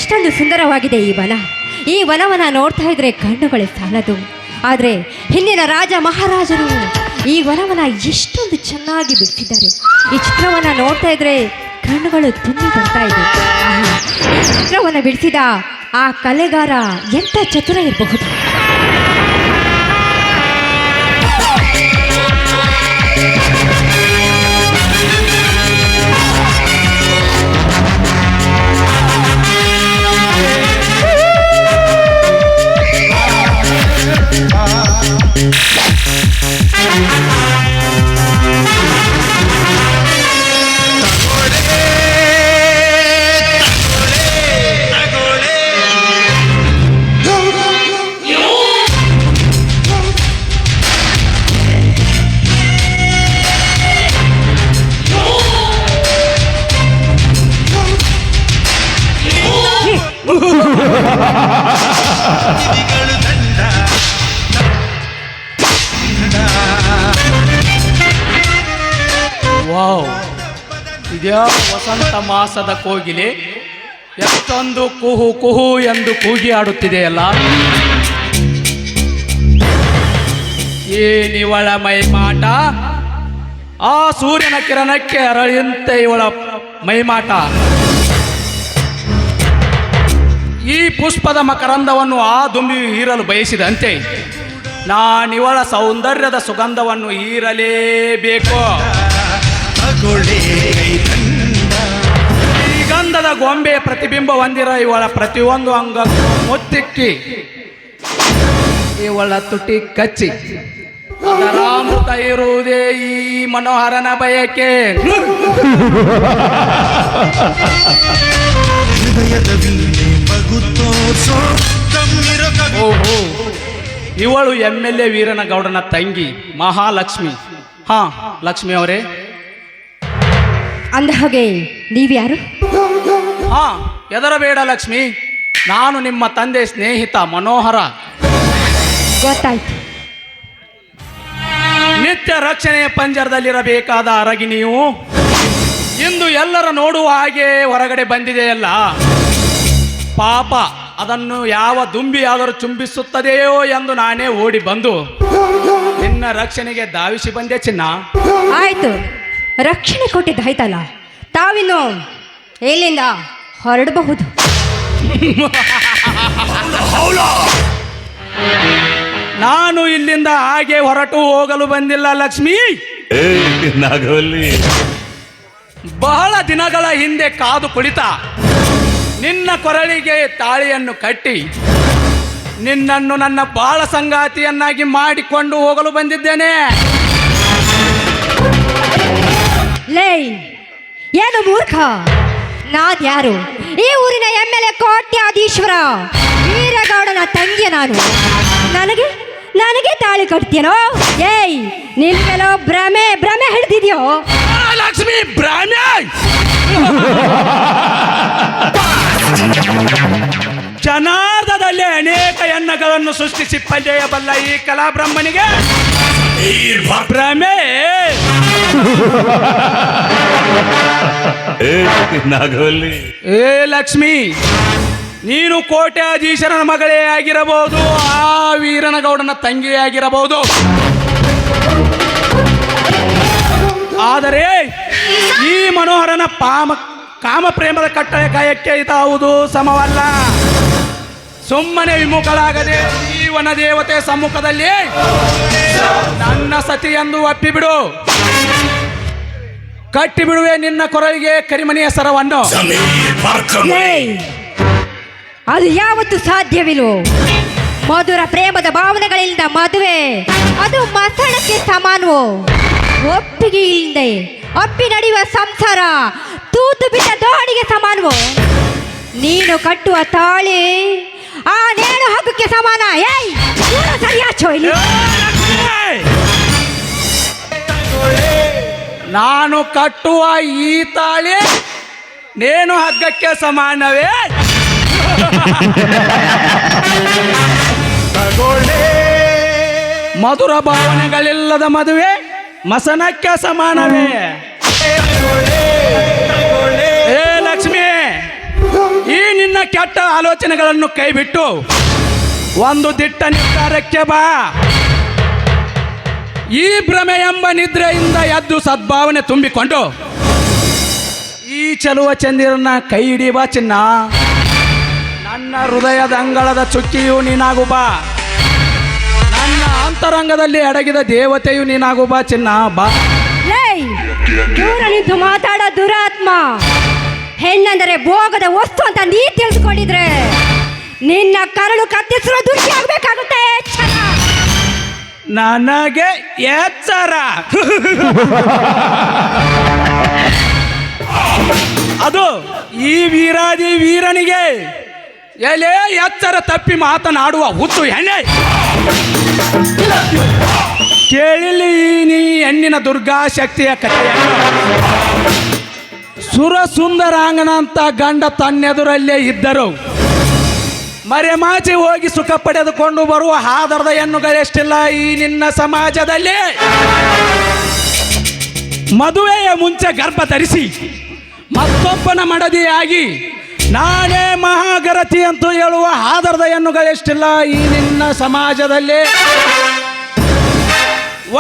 ಎಷ್ಟೊಂದು ಸುಂದರವಾಗಿದೆ ಈ ವನವನ್ನು ನೋಡ್ತಾ ಇದ್ರೆ ಕಣ್ಣುಗಳೇ ಸಾಲದು. ಆದರೆ ಹಿಂದಿನ ರಾಜ ಮಹಾರಾಜರು ಈ ವನವನ್ನು ಎಷ್ಟೊಂದು ಚೆನ್ನಾಗಿ ಬಿಡಿಸಿದ್ದಾರೆ. ಈ ಚಿತ್ರವನ್ನು ನೋಡ್ತಾ ಇದ್ರೆ ಕಣ್ಣುಗಳು ತುಂಬಿ ಬರ್ತಾ ಇದೆ. ಈ ಚಿತ್ರವನ್ನು ಬಿಡಿಸಿದ ಆ ಕಲೆಗಾರ ಎಂಥ ಚತುರ ಇರಬಹುದು. ವಾವ್, ಇದ್ಯಾ ವಸಂತ ಮಾಸದ ಕೋಗಿಲೆ ಎಷ್ಟೊಂದು ಕುಹು ಕುಹು ಎಂದು ಕೂಗಿ ಆಡುತ್ತಿದೆಯಲ್ಲ. ಏನಿವಳ ಮೈಮಾಟ, ಆ ಸೂರ್ಯನ ಕಿರಣಕ್ಕೆ ಅರಳಿಯಂತೆ ಇವಳ ಮೈಮಾಟ. ಈ ಪುಷ್ಪದ ಮಕರಂದವನ್ನು ಆ ದುಂಬಿಯು ಹೀರಲು ಬಯಸಿದಂತೆ ನಾನಿವಳ ಸೌಂದರ್ಯದ ಸುಗಂಧವನ್ನು ಹೀರಲೇಬೇಕು. ಈ ಗಂಧದ ಗೊಂಬೆ ಪ್ರತಿಬಿಂಬ ಹೊಂದಿರ ಇವಳ ಪ್ರತಿಯೊಂದು ಅಂಗ ಮುತ್ತಿಕ್ಕಿ ಇವಳ ತುಟಿ ಕಚ್ಚಿ ಅದರ ಅಮೃತ ಇರುವುದೇ ಈ ಮನೋಹರನ ಬಯಕೆ. ಓಹೋ, ಇವಳು MLA ವೀರನಗೌಡನ ತಂಗಿ ಮಹಾಲಕ್ಷ್ಮಿ. ಹಾ, ಲಕ್ಷ್ಮಿ ಅವರೇ. ಅಂದ ಹಾಗೆ ನೀವ್ಯಾರು? ಹಾ, ಹೆದರಬೇಡ ಲಕ್ಷ್ಮಿ, ನಾನು ನಿಮ್ಮ ತಂದೆ ಸ್ನೇಹಿತ ಮನೋಹರ. ಗೊತ್ತಾಯ್ತು. ನಿತ್ಯ ರಕ್ಷಣೆಯ ಪಂಜರದಲ್ಲಿರಬೇಕಾದ ಅರಗಿ ನೀವು ಇಂದು ಎಲ್ಲರ ನೋಡುವ ಹಾಗೆ ಹೊರಗಡೆ ಬಂದಿದೆಯಲ್ಲ. ಪಾಪ, ಅದನ್ನು ಯಾವ ದುಂಬಿಯಾದರೂ ಚುಂಬಿಸುತ್ತದೆಯೋ ಎಂದು ನಾನೇ ಓಡಿ ಬಂದು ನಿನ್ನ ರಕ್ಷಣೆಗೆ ಧಾವಿಸಿ ಬಂದೆ ಚಿನ್ನ. ಆಯ್ತು, ರಕ್ಷಣೆ ಕೊಟ್ಟಿದ್ದಾಯ್ತಲ್ಲ, ತಾವಿನ್ನು ಎಲ್ಲಿಂದ ಹೊರಡಬಹುದು. ನಾನು ಇಲ್ಲಿಂದ ಹಾಗೆ ಹೊರಟು ಹೋಗಲು ಬಂದಿಲ್ಲ ಲಕ್ಷ್ಮಿ. ಬಹಳ ದಿನಗಳ ಹಿಂದೆ ಕಾದು ಕುಳಿತ ನಿನ್ನ ಕೊರಳಿಗೆ ತಾಳಿಯನ್ನು ಕಟ್ಟಿ ನಿನ್ನನ್ನು ನನ್ನ ಬಾಳ ಸಂಗಾತಿಯನ್ನಾಗಿ ಮಾಡಿಕೊಂಡು ಹೋಗಲು ಬಂದಿದ್ದೇನೆ. ಲೇ, ಏನು ಮೂರ್ಖ? ನಾದ್ಯಾರು? ಈ ಊರಿನ MLA ಕೋಟ್ಯಾಧೀಶ್ವರ ವೀರಗೌಡನ ತಂಗಿ ನಾನು. ನನಗೆ ತಾಳಿ ಕಟ್ತೀನೋ? ಏಯ್, ನಿನ್ಗೆಲ್ಲೋ ಭ್ರಮೆ ಹಿಡ್ದಿದ್ಯೋ? ಲಕ್ಷ್ಮಿ, ಭ್ರಮೆ? ಜನಾರ್ದದಲ್ಲಿ ಅನೇಕ ಎಣ್ಣಗಳನ್ನು ಸೃಷ್ಟಿಸಿ ಪಂಜೆಯಬಲ್ಲ ಈ ಕಲಾಬ್ರಹ್ಮನಿಗೆ ಭ್ರಮೆ? ಏ ಲಕ್ಷ್ಮಿ, ನೀನು ಕೋಟ್ಯಾಧೀಶನ ಮಗಳೇ ಆಗಿರಬಹುದು, ಆ ವೀರನಗೌಡನ ತಂಗಿಯೇ ಆಗಿರಬಹುದು. ಆದರೆ ಈ ಮನೋಹರನ ಕಾಮ ಪ್ರೇಮದ ಕಟ್ಟಳೆ ಕಾಯಕ್ಕೆ ಇದಾವುದು ಸಮವಲ್ಲ. ಸುಮ್ಮನೆ ವಿಮುಖಳಾಗದೆ ಈ ವನದೇವತೆ ಸಮ್ಮುಖದಲ್ಲಿ ನನ್ನ ಸತಿ ಎಂದು ಒಪ್ಪಿಬಿಡು. ಕಟ್ಟಿಬಿಡುವೆ ನಿನ್ನ ಕೊರಳಿಗೆ ಕರಿಮಣಿಯ ಸರವನ್ನು. ಅದು ಯಾವತ್ತೂ ಸಾಧ್ಯವಿಲ್ಲವೋ? ಮಧುರ ಪ್ರೇಮದ ಭಾವನೆಗಳಿಂದ ಮದುವೆ ಅದು ಮಸಣಕ್ಕೆ ಸಮಾನವೋ? ಒಪ್ಪಿಗೆ ಇಲ್ಲದೆ ಅಪ್ಪಿ ನಡೆಯುವ ಸಂಸಾರ ತೂತು ಬಿಟ್ಟ ದೋಣಿಗೆ ಸಮಾನವೋ? ನೀನು ಕಟ್ಟುವ ತಾಳಿ ಆ ನೇಣು ಹಗ್ಗಕ್ಕೆ ಸಮಾನ. ಏಯ್, ಸರಿಯಾಚೋ ಇಲ್ಲಿ. ನಾನು ಕಟ್ಟುವ ಈ ತಾಳಿ ನೇಣು ಹಗ್ಗಕ್ಕೆ ಸಮಾನವೇ? ಮಧುರ ಭಾವನೆಗಳಿಲ್ಲದ ಮದುವೆ ಮಸನಕ್ಕೆ ಸಮಾನವೇ? ಏ ಲಕ್ಷ್ಮಿ, ಈ ನಿನ್ನ ನಿನ್ನ ಕೆಟ್ಟ ಆಲೋಚನೆಗಳನ್ನು ಕೈಬಿಟ್ಟು ಒಂದು ದಿಟ್ಟ ನಿರ್ಧಾರಕ್ಕೆ ಬಾ. ಈ ಭ್ರಮೆ ಎಂಬ ನಿದ್ರೆಯಿಂದ ಎದ್ದು ಸದ್ಭಾವನೆ ತುಂಬಿಕೊಂಡು ಈ ಚಲುವ ಚಂದಿರನ್ನ ಕೈ ಹಿಡಿ ಬಾ ಚಿನ್ನ. ನನ್ನ ಹೃದಯದ ಅಂಗಳದ ಚುಕ್ಕಿಯು ನೀನಾಗು ಬಾ. ನನ್ನ ಅಂತರಂಗದಲ್ಲಿ ಅಡಗಿದ ದೇವತೆಯು ನೀನಾಗು ಬಾ ಚಿನ್ನ ಬಾ. ದೂರ ನಿಂತು ಮಾತಾಡೋ ದುರಾತ್ಮ, ಹೆಣ್ಣಂದರೆ ಭೋಗದ ವಸ್ತು ಅಂತ ನೀ ತಿಳಿದುಕೊಂಡಿದ್ರೆ ನಿನ್ನ ಕರಳು ಕತ್ತಿಸಿರೋ ದುರ್ಗಿ ಆಗ್ಬೇಕಾಗುತ್ತೆ. ನನಗೆ ಎಚ್ಚರ. ಅದು ಈ ವೀರಾದಿ ವೀರನಿಗೆ ಎಲೆ ಎಚ್ಚರ ತಪ್ಪಿ ಮಾತನಾಡುವ ಹುತ್ತು ಹೆಣ್ಣೆ. ಕೇಳಿಲಿ ನೀ ಹೆಣ್ಣಿನ ದುರ್ಗಾ ಶಕ್ತಿಯ ಕಥೆಯನ್ನು. ಸುರ ಸುಂದರಾಂಗನ ಅಂತ ಗಂಡ ತನ್ನೆದುರಲ್ಲೇ ಇದ್ದರು. ಮರೆಮಾಚಿ ಹೋಗಿ ಸುಖ ಪಡೆದುಕೊಂಡು ಬರುವ ಹಾದರದ ಹೆಣ್ಣುಗಳೆಷ್ಟಿಲ್ಲ ಈ ನಿನ್ನ ಸಮಾಜದಲ್ಲಿ. ಮದುವೆಯ ಮುಂಚೆ ಗರ್ಭ ಧರಿಸಿ ಮತ್ತೊಬ್ಬನ ಮಡದಿಯಾಗಿ ನಾನೇ ಮಹಾಗರತಿ ಅಂತೂ ಹೇಳುವ ಹಾದರದ ಹೆಣ್ಣುಗಳೆಷ್ಟಿಲ್ಲ ಈ ನಿನ್ನ ಸಮಾಜದಲ್ಲಿ.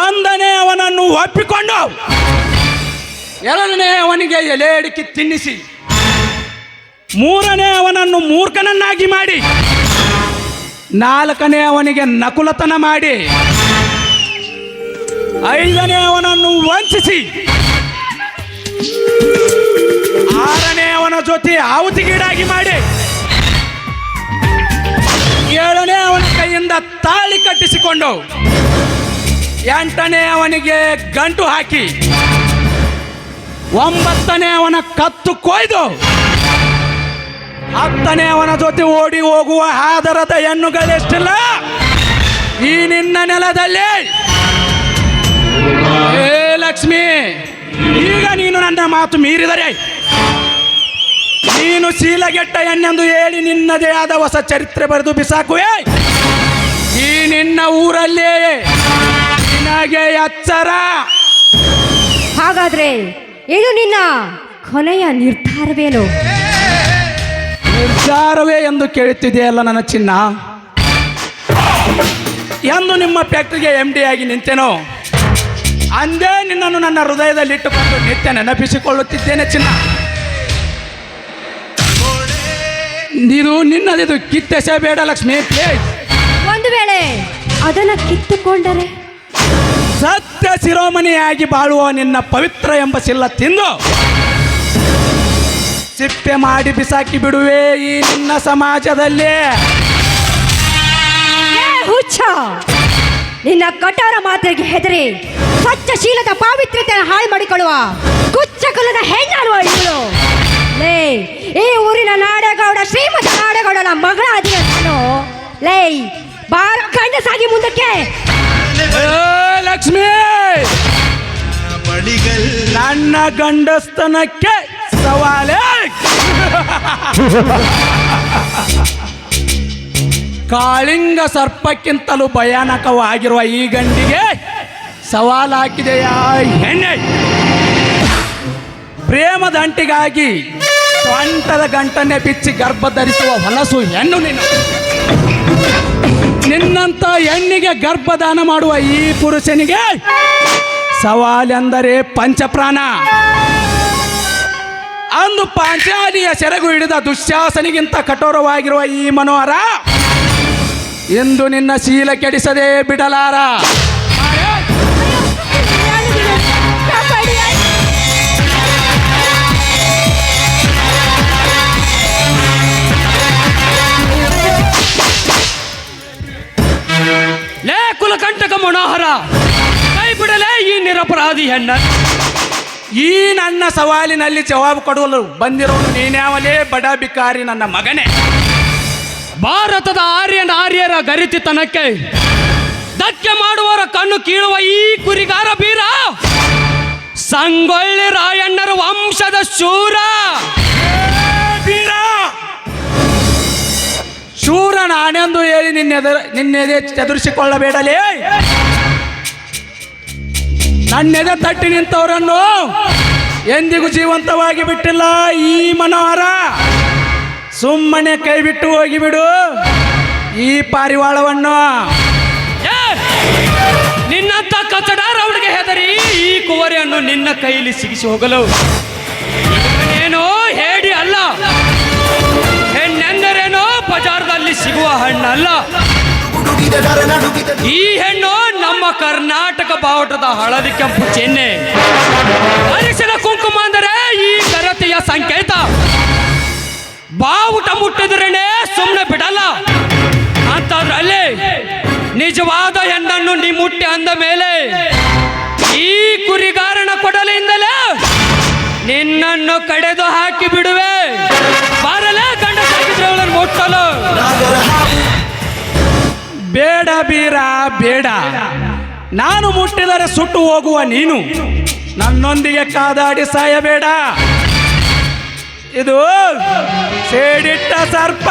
ಒಂದನೇ ಅವನನ್ನು ಒಪ್ಪಿಕೊಂಡು ಎರಡನೇ ಅವನಿಗೆ ಎಲೆ ಅಡಿಕೆ ತಿನ್ನಿಸಿ ಮೂರನೇ ಅವನನ್ನು ಮೂರ್ಖನನ್ನಾಗಿ ಮಾಡಿ ನಾಲ್ಕನೇ ಅವನಿಗೆ ನಕುಲತನ ಮಾಡಿ ಐದನೇ ಅವನನ್ನು ವಂಚಿಸಿ ಆರನೇ ಅವನ ಜೊತೆ ಆಹುತಿಗೀಡಾಗಿ ಮಾಡಿ ಏಳನೇ ಅವನ ಕೈಯಿಂದ ತಾಳಿ ಕಟ್ಟಿಸಿಕೊಂಡು ಎಂಟನೇ ಅವನಿಗೆ ಗಂಟು ಹಾಕಿ ಒಂಬತ್ತನೇ ಅವನ ಕತ್ತು ಕೊಯ್ದು ಹತ್ತನೇ ಅವನ ಜೊತೆ ಓಡಿ ಹೋಗುವ ಆದರದ ಹೆಣ್ಣುಗಳೆಷ್ಟಿಲ್ಲ ಈ ನಿನ್ನ ನೆಲದಲ್ಲಿ. ಏ ಲಕ್ಷ್ಮಿ, ಈಗ ನೀನು ನನ್ನ ಮಾತು ಮೀರಿದರೆ ನೀನು ಶೀಲಗೆಟ್ಟ ಹೆಣ್ಣೆಂದು ಹೇಳಿ ನಿನ್ನದೇ ಆದ ಹೊಸ ಚರಿತ್ರೆ ಬರೆದು ಬಿಸಾಕುವೆ. ಈ ನಿನ್ನ ಊರಲ್ಲಿ ನಿನಗೆ ಎಚ್ಚರ. ಹಾಗಾದ್ರೆ ಇದು ನಿನ್ನ ಕೊನೆಯ ನಿರ್ಧಾರವೇನು? ನಿರ್ಧಾರವೇ ಎಂದು ಕೇಳುತ್ತಿದೆಯಲ್ಲ ನನ್ನ ಚಿನ್ನ. ಎಂದು ನಿಮ್ಮ ಫ್ಯಾಕ್ಟ್ರಿಗೆ MD ಆಗಿ ನಿಂತೇನೋ ಅಂದೇ ನಿನ್ನನ್ನು ನನ್ನ ಹೃದಯದಲ್ಲಿಟ್ಟುಕೊಂಡು ನಿತ್ಯ ನೆನಪಿಸಿಕೊಳ್ಳುತ್ತಿದ್ದೇನೆ ಚಿನ್ನ. ಇದು ನಿನ್ನದಿದು ಕಿತ್ತೆಸಬೇಡ ಲಕ್ಷ್ಮಿ ಪ್ಲೀಸ್. ಒಂದು ವೇಳೆ ಅದನ್ನ ಕಿತ್ತುಕೊಂಡರೆ ಸತ್ಯ ಶಿರೋಮಣಿಯಾಗಿ ಬಾಳುವ ನಿನ್ನ ಪವಿತ್ರ ಎಂಬ ಸಿಲ್ಲ ತಿಂದು ಸಿಪ್ಪೆ ಮಾಡಿ ಬಿಸಾಕಿ ಬಿಡುವೆ ಈ ನಿನ್ನ ಸಮಾಜದಲ್ಲಿ. ಹುಚ್ಚ, ನಿನ್ನ ಕಠೋರ ಮಾತಿಗೆ ಹೆದರಿ ಸ್ವಚ್ಛಶೀಲದ ಪಾವಿತ್ರ್ಯತೆ ಹಾಳು ಮಾಡಿಕೊಳ್ಳುವ ಕುಚ್ಚ ಕುಲದ ಹೆಣ್ಣಾಳುವ ಇವಳು. ಲೇ, ಈ ಊರಿನ ನಾಡಗೌಡ ಶ್ರೀಮಂತ ನಾಡಗೌಡನ ಮಗಳ ಅದಿನ ನಾನು. ಲೇ, ಬಾರ ಗಂಡಸಾಗಿ ಮುಂದಕ್ಕೆ. ಲಕ್ಷ್ಮಿ, ನನ್ನ ಗಂಡಸ್ತನಕ್ಕೆ ಸವಾಲೇ. ಕಾಳಿಂಗ ಸರ್ಪಕ್ಕಿಂತಲೂ ಭಯಾನಕವಾಗಿರುವ ಈ ಗಂಡಿಗೆ ಸವಾಲು ಹಾಕಿದೆಯಾ ಹೆಣ್ಣೆ? ಪ್ರೇಮದ ಅಂಟಿಗಾಗಿ ಸ್ವಂಟದ ಗಂಟನ್ನೇ ಬಿಚ್ಚಿ ಗರ್ಭ ಧರಿಸುವ ಹೊಲಸು ಹೆಣ್ಣು ನೀನು. ನಿನ್ನಂತ ಹೆಣ್ಣಿಗೆ ಗರ್ಭದಾನ ಮಾಡುವ ಈ ಪುರುಷನಿಗೆ ಸವಾಲೆಂದರೆ ಪಂಚಪ್ರಾಣ. ಅಂದು ಪಾಂಚಾಲಿಯ ಸೆರಗು ಹಿಡಿದ ದುಶ್ಯಾಸನಿಗಿಂತ ಕಠೋರವಾಗಿರುವ ಈ ಮನೋಹರ ಎಂದು ನಿನ್ನ ಶೀಲ ಕೆಡಿಸದೆ ಬಿಡಲಾರ. ಲೇ ಕುಲಕಂಟಕ ಮನೋಹರ, ಕೈ ಬಿಡಲೇ ಈ ನಿರಪರಾಧಿ ಹೆಣ್ಣ. ಈ ನನ್ನ ಸವಾಲಿನಲ್ಲಿ ಜವಾಬು ಕೊಡಲು ಬಂದಿರೋನು ನೀನ್ಯಾವಲೇ ಬಡ ಬಿಕಾರಿ ನನ್ನ ಮಗನೇ. ಭಾರತದ ಆರ್ಯರ ಗರಿತಿತನಕ್ಕೆ ಧಕ್ಕೆ ಮಾಡುವವರ ಕಣ್ಣು ಕೀಳುವ ಈ ಕುರಿಗಾರ ಬೀರ ಸಂಗೊಳ್ಳಿ ರಾಯಣ್ಣರ ವಂಶದ ಶೂರ. ಬೀರ ಶೂರ ನಾನೆಂದು ಹೇಳಿ ನಿನ್ನೆದೆ ಚದುರಿಸಿಕೊಳ್ಳಬೇಡಲೇ. ನನ್ನೆದೆ ತಟ್ಟಿ ನಿಂತವರನ್ನು ಎಂದಿಗೂ ಜೀವಂತವಾಗಿ ಬಿಟ್ಟಿಲ್ಲ ಈ ಮನೋಹರ. ಸುಮ್ಮನೆ ಕೈ ಬಿಟ್ಟು ಹೋಗಿಬಿಡು ಈ ಪಾರಿವಾಳವನ್ನು. ಏ, ನಿನ್ನಂತ ಕಚಡ ರೌಡಿಗೆ ಹೆದರಿ ಈ ಕುವರಿಯನ್ನು ನಿನ್ನ ಕೈಯಲ್ಲಿ ಸಿಗಿಸಿ ಹೋಗಲು ಏನೋ ಹೇಡಿ ಅಲ್ಲ, ಹೆಣ್ಣೆಂದರೇನೋ ಬಜಾರದಲ್ಲಿ ಸಿಗುವ ಹಣ್ಣಲ್ಲ. ಈ ಹೆಣ್ಣು ನಮ್ಮ ಕರ್ನಾಟಕ ಬಾವುಟದ ಹಳದಿ ಕೆಂಪು ಚಿಹ್ನೆ, ಅರಿಶಿನ ಕುಂಕುಮ ಅಂದರೆ ಈ ಘನತೆಯ ಸಂಕೇತ. ಬಾವುಟ ಮುಟ್ಟಿದ್ರೇನೆ ಸುಮ್ಮನೆ ಬಿಡಲ್ಲ ಅಂತದ್ರಲ್ಲಿ ನಿಜವಾದ ಹೆಣ್ಣನ್ನು ನೀ ಮುಟ್ಟಿ ಅಂದ ಮೇಲೆ ಈ ಕುರಿಗಾರನ ಕೊಡಲಿಂದಲೇ ನಿನ್ನನ್ನು ಕಡೆದು ಹಾಕಿ ಬಿಡುವೆ. ಬಾರಲೇ ಗಂಡ ಸಾಕಿದ್ರೆ ಅವಳನ್ನು ಮುಟ್ಟಲು. ಬೇಡ ಬೀರ ಬೇಡ, ನಾನು ಮುಟ್ಟಿದರೆ ಸುಟ್ಟು ಹೋಗುವ ನೀನು ನನ್ನೊಂದಿಗೆ ಕಾದಾಡಿ ಸಾಯಬೇಡ. ಇದು ಸೇಡಿಟ್ಟ ಸರ್ಪ.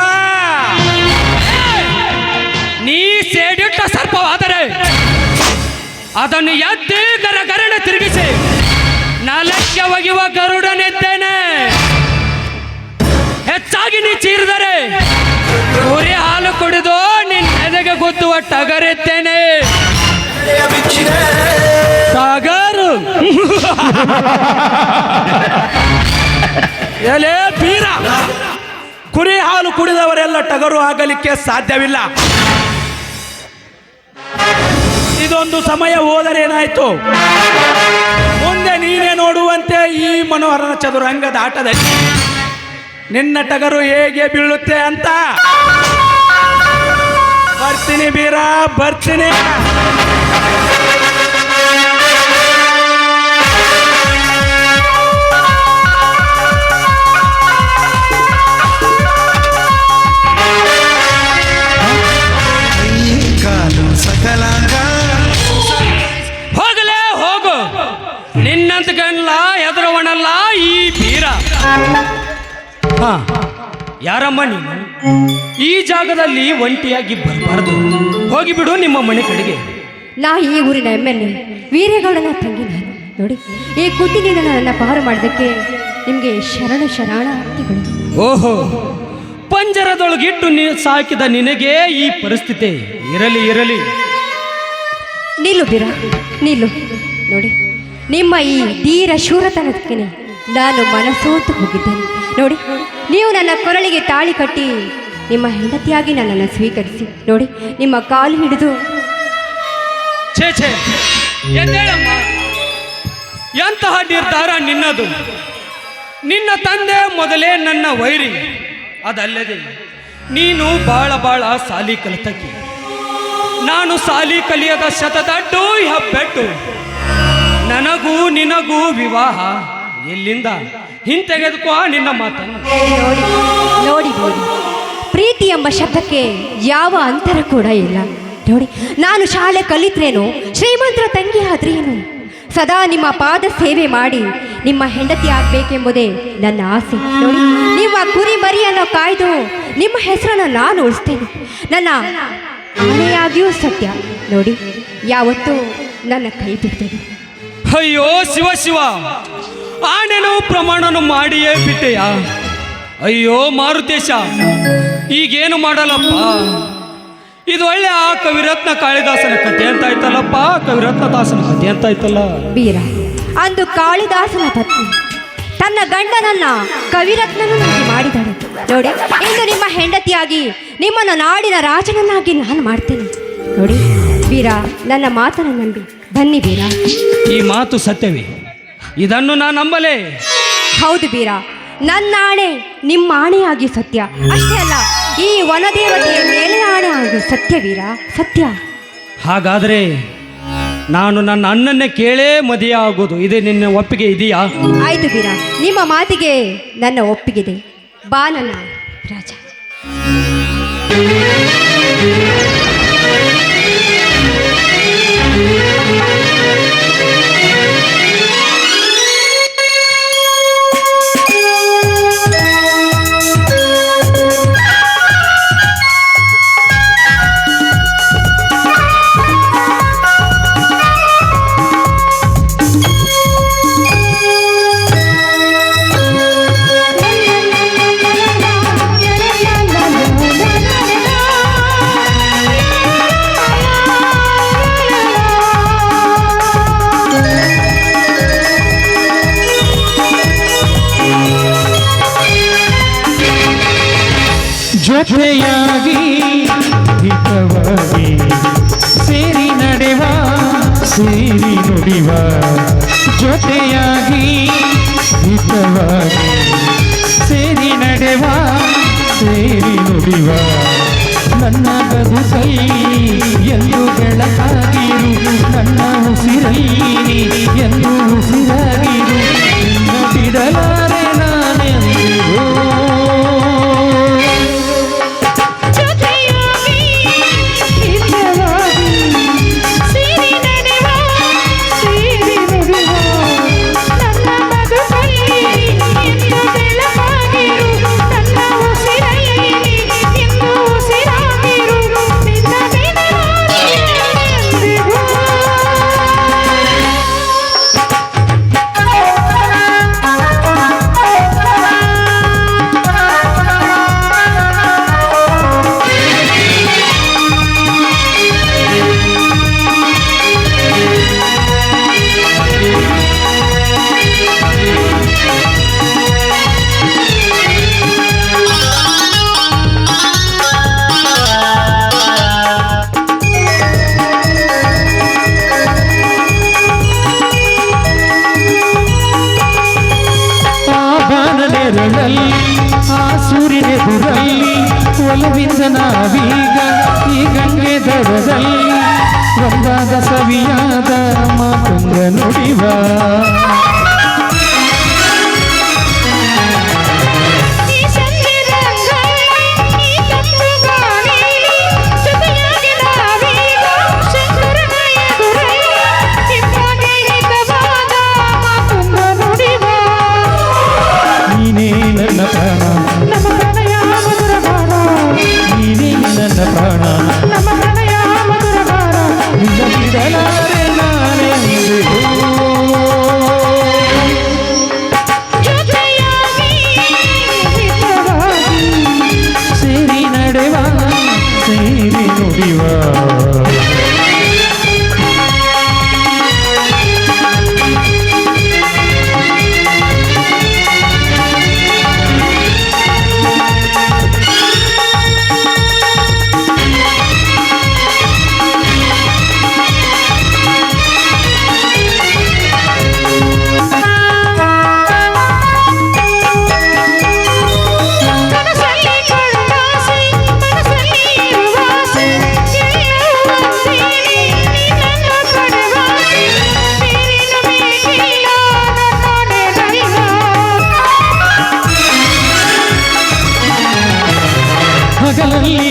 ನೀ ಸೇಡಿಟ್ಟ ಸರ್ಪವಾದರೆ ಅದನ್ನು ಎತ್ತಿ ಗರಗರನೆ ತಿರುಗಿಸಿ ನಾಲಕ್ಕೆ ಒಗೆಯುವ ಗರುಡನಿದ್ದೇನೆ. ಹೆಚ್ಚಾಗಿ ನೀ ಚೀರಿದರೆ ಕುರಿ ಹಾಲು ಕುಡಿದು ನಿನ್ನ ಎದೆಗೆ ಗುದ್ದುವ ಟಗರಿದ್ದೇನೆ. ಟಗರು ಎಲೆ ಬೀರ, ಕುರಿ ಹಾಲು ಕುಡಿದವರೆಲ್ಲ ಟಗರು ಆಗಲಿಕ್ಕೆ ಸಾಧ್ಯವಿಲ್ಲ. ಇದೊಂದು ಸಮಯ ಹೋದರೇನಾಯ್ತು, ಮುಂದೆ ನೀನೇ ನೋಡುವಂತೆ ಈ ಮನೋಹರನ ಚದುರಂಗದ ಆಟದಲ್ಲಿ ನಿನ್ನ ಟಗರು ಹೇಗೆ ಬೀಳುತ್ತೆ ಅಂತ. ಬರ್ತೀನಿ ಬೀರ, ಬರ್ತೀನಿ. ಹೋಗಲೇ ಹೋಗು, ನಿನ್ನಂತ ಗಣ್ಣ ಎದುರವನಲ್ಲ ಈ ಬೀರ. ಹಾ, ಯಾರಮ್ಮ ನೀನು? ಈ ಜಾಗದಲ್ಲಿ ಒಂಟಿಯಾಗಿ ಬರಬಾರದು. ಹೋಗಿಬಿಡು ನಿಮ್ಮ ಮನೆ ಕಡೆಗೆ. ನಾ ಈ ಊರಿನ ಎಮ್ಮೆಲ್ಲೆ ವೀರೇಗೌಡನ ತಂಗಿ ನಾನು. ನೋಡಿ, ಈ ಕುತ್ತಿನಿಂದ ನನ್ನ ಪಾರು ಮಾಡೋದಕ್ಕೆ ನಿಮಗೆ ಶರಣಾರ್ಥಿಗಳು. ಓಹೋ, ಪಂಜರದೊಳಗಿಟ್ಟು ನೀ ಸಾಕಿದ ನಿನಗೆ ಈ ಪರಿಸ್ಥಿತಿ. ಇರಲಿ ಇರಲಿ, ನಿಲ್ಲು ಬೀರ, ನಿಲ್ಲು. ನೋಡಿ, ನಿಮ್ಮ ಈ ಧೀರ ಶೂರತನಕ್ಕೆ ನಾನು ಮನಸೋತು ಹೋಗಿದ್ದೇನೆ. ನೋಡಿ, ನೀವು ನನ್ನ ಕೊರಳಿಗೆ ತಾಳಿ ಕಟ್ಟಿ ನಿಮ್ಮ ಹೆಂಡತಿಯಾಗಿ ನನ್ನನ್ನು ಸ್ವೀಕರಿಸಿ. ನೋಡಿ, ನಿಮ್ಮ ಕಾಲು ಹಿಡಿದು. ಛೇ ಛೇ, ಎದ್ದೇಳಮ್ಮ. ಎಂತಹ ನಿರ್ಧಾರ ನಿನ್ನದು? ನಿನ್ನ ತಂದೆ ಮೊದಲೇ ನನ್ನ ವೈರಿ. ಅದಲ್ಲದೆ ನೀನು ಬಾಳ ಬಾಳ ಸಾಲಿ ಕಲಿತಕ್ಕಿ. ನಾನು ಸಾಲಿ ಕಲಿಯದ ಶತದಡ್ಡು ಹೆಬ್ಬೆಟ್ಟು. ನನಗೂ ನಿನಗೂ ವಿವಾಹ ಎಲ್ಲಿಂದ? ಹಿಂತೆಗೆದುಕೋ ನಿನ್ನ ಮಾತನ್ನು. ನೋಡಿ ನೋಡಿ ನೋಡಿ, ಪ್ರೀತಿ ಎಂಬ ಶಬ್ದಕ್ಕೆ ಯಾವ ಅಂತರ ಕೂಡ ಇಲ್ಲ. ನೋಡಿ, ನಾನು ಶಾಲೆ ಕಲಿತ್ರೇನು, ಶ್ರೀಮಂತರ ತಂಗಿ ಆದ್ರೇನು, ಸದಾ ನಿಮ್ಮ ಪಾದ ಸೇವೆ ಮಾಡಿ ನಿಮ್ಮ ಹೆಂಡತಿ ಆಗಬೇಕೆಂಬುದೇ ನನ್ನ ಆಸೆ. ನೋಡಿ, ನಿಮ್ಮ ಕುರಿ ಮರಿಯನ್ನು ಕಾಯ್ದು ನಿಮ್ಮ ಹೆಸರನ್ನು ನಾನು ಉಳಿಸ್ತೇನೆ. ನನ್ನ ಆನೆಯಾಗಿಯೂ ಸತ್ಯ. ನೋಡಿ, ಯಾವತ್ತೂ ನನ್ನ ಕೈ ಬಿಡ್ತೇನೆ. ಅಯ್ಯೋ ಶಿವ ಶಿವ, ಆಣೆನು ಪ್ರಮಾಣನು ಮಾಡಿಯೇ ಬಿಟ್ಟೆಯ. ಅಯ್ಯೋ ಮಾರುತೇಶ, ಈಗೇನು ಮಾಡಲಪ್ಪ? ಇದು ಒಳ್ಳೆ ಆ ಕವಿರತ್ನ ಕಾಳಿದಾಸನ ಕಥೆ ಅಂತ ಆಯ್ತಲ್ಲಪ್ಪ. ಕವಿರತ್ನ ದಾಸನ ಕಥೆ ಅಂತ ಆಯ್ತಲ್ಲ. ಬೀರ, ಅಂದು ಕಾಳಿದಾಸನ ಪತ್ನಿ ತನ್ನ ಗಂಡನನ್ನ ಕವಿರತ್ನನನ್ನಾಗಿ ಮಾಡಿದಳು. ನೋಡಿ, ಇಂದು ನಿಮ್ಮ ಹೆಂಡತಿಯಾಗಿ ನಿಮ್ಮನ್ನು ನಾಡಿನ ರಾಜನನ್ನಾಗಿ ನಾನು ಮಾಡ್ತೇನೆ. ನೋಡಿ ಬೀರ, ನನ್ನ ಮಾತನ್ನು ನಂಬಿ ಬನ್ನಿ ಬೀರ. ಈ ಮಾತು ಸತ್ಯವೇ? ಇದನ್ನು ನಾನು ನಂಬಲೇ? ಹೌದು ಬೀರ, ನನ್ನ ಆಣೆ ನಿಮ್ಮ ಆಣೆಯಾಗಿ ಸತ್ಯ. ಅಷ್ಟೇ ಅಲ್ಲ, ಈ ವನದೇವತೆಯ ಮೇಲೆ ಆಣೆ ಆಗಿ ಸತ್ಯ ವೀರ, ಸತ್ಯ. ಹಾಗಾದರೆ ನಾನು ನನ್ನ ಅಣ್ಣನ್ನೇ ಕೇಳೇ ಮದುವೆ ಆಗೋದು. ಇದೇ ನಿನ್ನ ಒಪ್ಪಿಗೆ ಇದೆಯಾ? ಆಯ್ತು ಬೀರ, ನಿಮ್ಮ ಮಾತಿಗೆ ನನ್ನ ಒಪ್ಪಿಗಿದೆ. ಬಾ ನನ್ನ ರಾಜ. ಜೊತೆಯಾಗಿ ಹಿತವಾಗಿ ಸೇರಿ ನಡೆವ ಸೇರಿ ನುಡಿವ ಜೊತೆಯಾಗಿ ಹಿತವಾಗಿ ಸೇರಿ ನಡೆವ ಸೇರಿ ನುಡಿವ ನನ್ನ ಬದುಕಲ್ಲಿ ಎಂದು ಬೆಳಕಾಗಿರು ನನ್ನ ಉಸಿರಲ್ಲಿ ಎಂದು ಉಸಿರಾಗಿರು ನಿನ್ನ ಬಿಡಲಾರೆ ನಾನೆಂದಿಗೂ ನೆರಳಲ್ಲಿ ಆ ಸೂರ್ಯನೆದುರಲ್ಲಿ ಒಲವಿಂದ ನಾವೀಗ ಈ ಗಂಗೆ ದಡದಲ್ಲಿ ಒಂದಾದ ಸವಿಯಾದ ಮಾತುಂಗ ನುಡಿವ ಸೇರಿ ನಡೆವ ಸೇರಿ ನುಡಿವ ಹಗಲಲ್ಲಿ